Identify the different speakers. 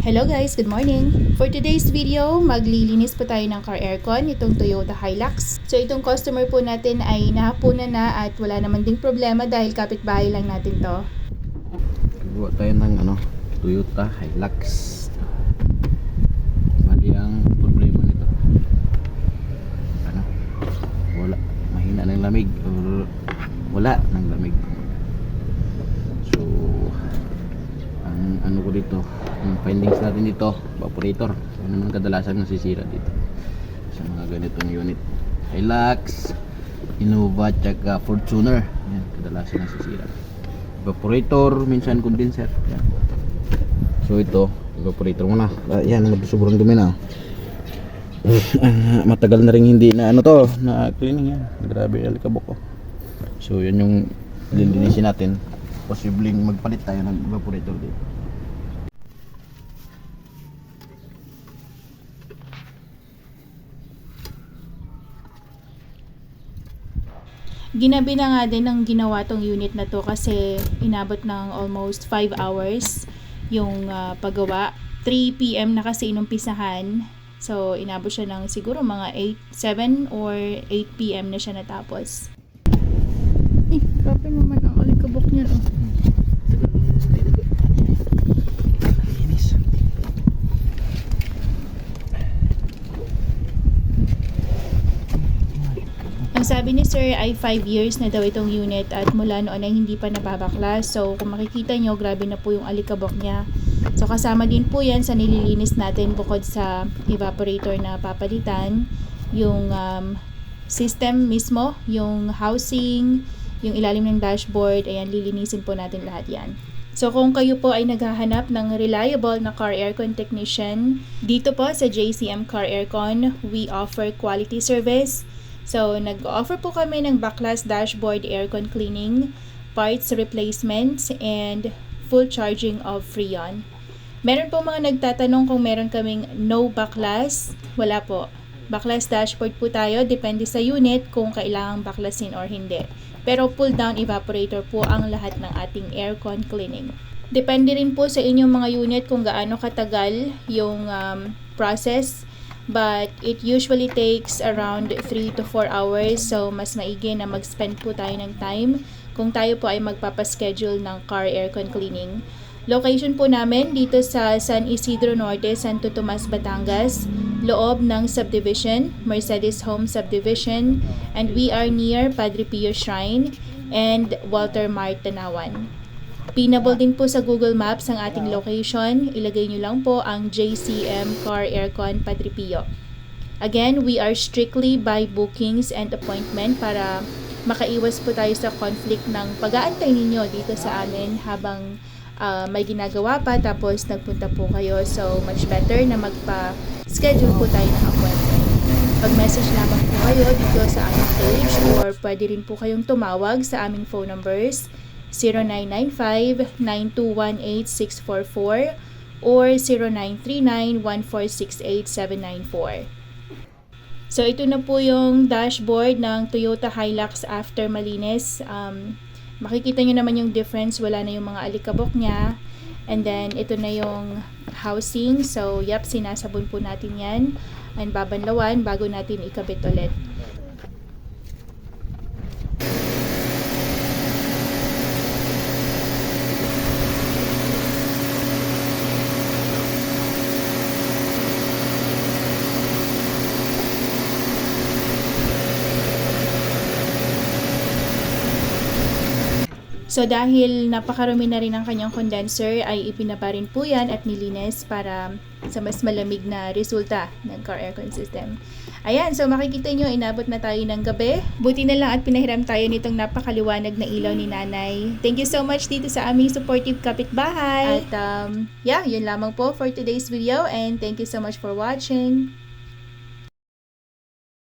Speaker 1: Hello guys, good morning! For today's video, maglilinis po tayo ng car aircon, itong Toyota Hilux. So itong customer po natin ay nahapunan na at wala naman ding problema dahil kapitbahay lang natin to.
Speaker 2: Gawa tayo ng Toyota Hilux. Mali ang problema nito. Wala, mahina ng lamig or wala ng lamig. So ang ko dito, yung findings natin dito, evaporator. Ano naman kadalasan nasisira dito sa mga ganitong unit. Hilux, Innova, tsaka Fortuner. Yan, kadalasan nasisira. Evaporator, minsan condenser. Yan. So ito, evaporator muna. Yan, sobrang dumi na. Matagal na rin hindi na na cleaning yan. Grabe alikabok ko. So yan yung lilinisin natin. Posibleng magpalit tayo ng evaporator dito.
Speaker 1: Ginabi na nga din ng ginawa tong unit na to kasi inabot ng almost 5 hours yung paggawa. 3 PM na kasi inumpisahan. So inabot siya ng siguro mga 7 or 8 PM na siya natapos. Grabe naman ang alikabok niya. Ang sabi ni Sir ay 5 years na daw itong unit at mula noon ay hindi pa nababaklas. So kung makikita nyo, grabe na po yung alikabok niya. So kasama din po yan sa nililinis natin bukod sa evaporator na papalitan. Yung system mismo, yung housing, yung ilalim ng dashboard, ayan, lilinisin po natin lahat yan. So kung kayo po ay naghahanap ng reliable na car aircon technician, dito po sa JCM Car Aircon, we offer quality service. So, nag-offer po kami ng backless dashboard aircon cleaning, parts replacements, and full charging of Freon. Meron po mga nagtatanong kung meron kaming no backlash. Wala po. Backless dashboard po tayo, depende sa unit kung kailangang baklasin or hindi. Pero pull down evaporator po ang lahat ng ating aircon cleaning. Depende rin po sa inyong mga unit kung gaano katagal yung process. But it usually takes around 3 to 4 hours. So, mas maigi na mag-spend po tayo ng time kung tayo po ay magpapaschedule ng car aircon cleaning. Location po namin dito sa San Isidro Norte, Santo Tomas, Batangas. Loob ng subdivision, Mercedes Home Subdivision. And we are near Padre Pio Shrine and Walter Mart, Tanawan. Pinable din po sa Google Maps ang ating location. Ilagay nyo lang po ang JCM Car Aircon Padre Pio. Again, we are strictly by bookings and appointment para makaiwas po tayo sa conflict ng pag-aantay ninyo dito sa amin habang may ginagawa pa tapos nagpunta po kayo. So, much better na magpa-schedule po tayo ng appointment. Pag-message lamang po kayo dito sa aming page or pwede rin po kayong tumawag sa aming phone numbers 0995-9218-644 or 0939-1468794. So, ito na po yung dashboard ng Toyota Hilux after malinis. Makikita nyo naman yung difference. Wala na yung mga alikabok niya. And then, ito na yung housing. So, sinasabon po natin yan. And babanlawan bago natin ikabit ulit. So dahil napakarami na rin ang kanyang condenser ay ipinaba rin po yan at nilinis para sa mas malamig na resulta ng car aircon system. Ayan, so makikita nyo inabot na tayo ng gabi. Buti na lang at pinahiram tayo nitong napakaliwanag na ilaw ni Nanay. Thank you so much dito sa aming supportive kapitbahay. At yun lamang po for today's video and thank you so much for watching.